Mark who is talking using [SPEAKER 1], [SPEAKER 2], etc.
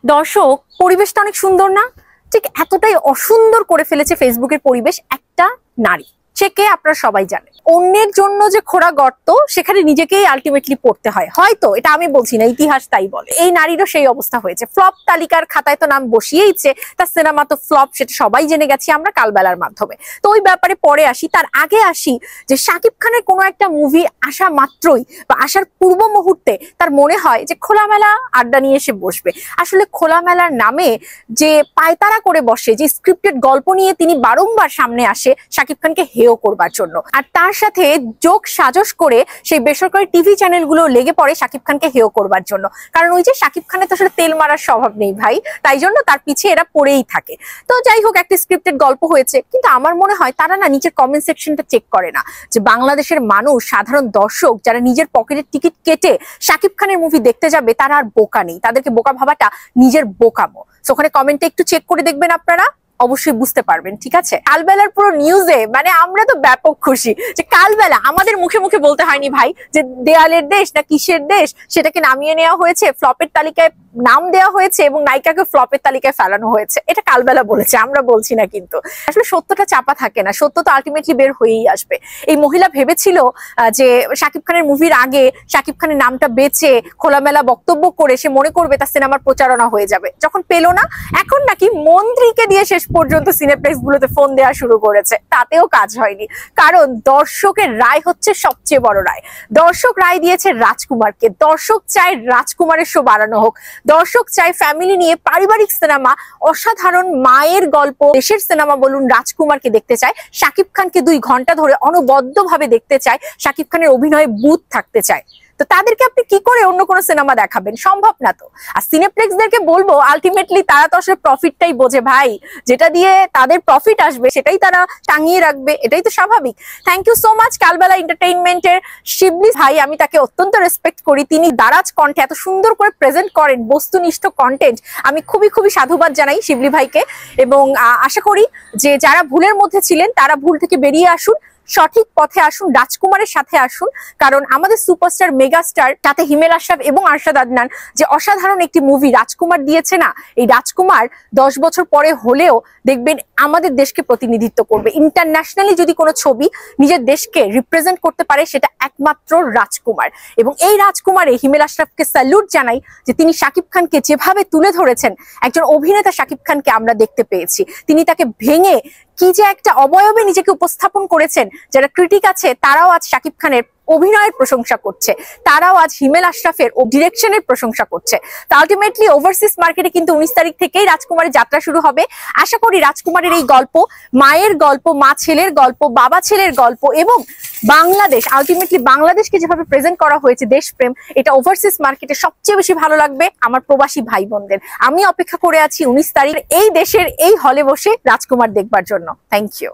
[SPEAKER 1] দর্শক, পরিবেশটা অনেক সুন্দর না? ঠিক এতটাই অসুন্দর করে ফেলেছে ফেসবুকের পরিবেশ একটা নারী। সে কে আপনারা সবাই জানেন। অন্যের জন্য যে খোঁড়া গর্ত, সেখানে নিজেকেই আলটিমেটলি পড়তে হয়। হয়তো এটা আমি বলছি না, ইতিহাস তাই বলে। এই নারীরও সেই অবস্থা হয়েছে। ফ্লপ তালিকার খাতায় তো নাম বসিয়েইছে, তার সিনেমা তো ফ্লপ, সেটা সবাই জেনে গেছি আমরা কালবেলার মাধ্যমে। তো ওই ব্যাপারে পরে আসি। তার আগে আসি যে শাকিব খানের কোনো একটা মুভি আসা মাত্রই বা আসার পূর্ব মুহূর্তে তার মনে হয় যে খোলামেলা আড্ডা নিয়ে এসে বসবে। আসলে খোলামেলার নামে যে পায়তারা করে বসে, যে স্ক্রিপ্টেড গল্প নিয়ে তিনি বারংবার সামনে আসে শাকিব খানকে হেয় করবার জন্য, আর তার সাথে যোগ সাজস করে সেই বেসরকারি টিভি চ্যানেলগুলো লেগে পড়ে শাকিব খানকে হেয় করবার জন্য। কারণ ওই যে শাকিব খানের তো আসলে তেল মারার স্বভাব নেই ভাই, তাই জন্য তার পিছে এরা পড়েই থাকে। তো যাই হোক, একটা স্ক্রিপ্টেড গল্প হয়েছে, কিন্তু আমার মনে হয় তারা না নিচের কমেন্ট সেকশনটা চেক করে না, যে বাংলাদেশের মানুষ, সাধারণ দর্শক যারা নিজের পকেটের টিকিট কেটে শাকিব খানের মুভি দেখতে যাবে, তারা আর বোকা নেই। তাদেরকে বোকা ভাবাটা নিজের বোকামো। ওখানে কমেন্টে একটু চেক করে দেখবেন, আপনারা অবশ্যই বুঝতে পারবেন। ঠিক আছে, কালবেলার পুরো নিউজে মানে আমরা তো ব্যাপক খুশি যে কালবেলা আমাদের মুখে মুখে বলতে হয়নি ভাই যে দেয়ালের দেশ না কিসের দেশ সেটাকে নামিয়ে নেওয়া হয়েছে, ফ্লপের তালিকায় নাম দেওয়া হয়েছে এবং নায়িকাকে ফ্লপের তালিকায় ফেলানো হয়েছে। এটা কালবেলা বলেছে, আমরা বলছি না। কিন্তু আসলে সত্যটা চাপা থাকে না, সত্য তো আলটিমেটলি বের হয়েই আসবে। এই মহিলা ভেবেছিল যে শাকিব খানের মুভির আগে শাকিব খানের নামটা বেচে খোলামেলা বক্তব্য করে সে মনে করবে তার সিনেমার প্রচারণা হয়ে যাবে। যখন পেল না, এখন নাকি মন্ত্রীকে দিয়ে শেষ পর্যন্ত সিনেপ্লেক্স গুলোতে ফোন দেওয়া শুরু করেছে। তাতেও কাজ হয়নি, কারণ দর্শকের রায় হচ্ছে সবচেয়ে বড় রায়। দর্শক রায় দিয়েছে রাজকুমারকে। দর্শক চায় রাজকুমারের শো বাড়ানো হোক, দর্শক চায় ফ্যামিলি নিয়ে পারিবারিক সিনেমা, অসাধারণ মায়ের গল্প, দেশের সিনেমা বলুন, রাজকুমারকে দেখতে চায়। শাকিব খানকে 2 ঘন্টা ধরে অনবদ্যভাবে দেখতে চায়, শাকিব খানের অভিনয়ে বুথ থাকতে চায়। তো তাদেরকে আপনি কি করে অন্য কোনো সিনেমা দেখাবেন? সম্ভব না তো। আর সিনেপ্লেক্সদেরকে বলবো, আলটিমেটলি তারা তো আসলে প্রফিটটাই বোঝে ভাই, যেটা দিয়ে তাদের প্রফিট আসবে সেটাই তারা টাঙিয়ে রাখবে, এটাই তো স্বাভাবিক। থ্যাংক ইউ সো মাচ কালবেলা এন্টারটেইনমেন্টের শিবলি ভাই, আমি তাকে অত্যন্ত রেসপেক্ট করি। তিনি দারাজ কণ্ঠে এত সুন্দর করে প্রেজেন্ট করেন বস্তুনিষ্ঠ কন্টেন্ট। আমি খুবই সাধুবাদ জানাই শিবলি ভাইকে, এবং আশা করি যে যারা ভুলের মধ্যে ছিলেন তারা ভুল থেকে বেরিয়ে আসুন, সঠিক পথে আসুন, রাজকুমারের সাথে আসুন। কারণ আমাদের সুপারস্টার মেগাস্টার সাথে হিমেল আশরাফ এবং আরশাদ আদনান যে অসাধারণ একটি মুভি রাজকুমার দিয়েছে না, এই রাজকুমার 10 বছর পরে হলেও দেখবেন আমাদের দেশকে প্রতিনিধিত্ব করবে। ইন্টারন্যাশনালি যদি কোনো ছবি নিজের দেশকে রিপ্রেজেন্ট করতে পারে, সেটা একমাত্র রাজকুমার। এবং এই রাজকুমারে হিমেল আশরাফকে স্যালুট জানাই যে তিনি শাকিব খানকে যেভাবে তুলে ধরেছেন, একজন অভিনেতা শাকিব খানকে আমরা দেখতে পেয়েছি। তিনি তাকে ভেঙে কি যে একটা অবয়বে নিজেকে উপস্থাপন করেছেন। যারা ক্রিটিক আছে তারাও আজ শাকিব খানের অভিনয়ের প্রশংসা করছে, তারাও আজ হিমেল আশরাফের ডিরেকশনের প্রশংসা করছে। তো আলটিমেটলি ওভারসিজ মার্কেটে কিন্তু 19 তারিখ থেকেই রাজকুমারের যাত্রা শুরু হবে। আশা করি রাজকুমারের এই গল্প, মায়ের গল্প, মা ছেলের গল্প, বাবা ছেলের গল্প, এবং বাংলাদেশ, আলটিমেটলি বাংলাদেশকে যেভাবে প্রেজেন্ট করা হয়েছে, দেশপ্রেম, এটা ওভারসিজ মার্কেটে সবচেয়ে বেশি ভালো লাগবে আমার প্রবাসী ভাই বোনদের। আমি অপেক্ষা করে আছি 19 তারিখ এই দেশের এই হলে বসে রাজকুমার দেখবার জন্য। Thank you.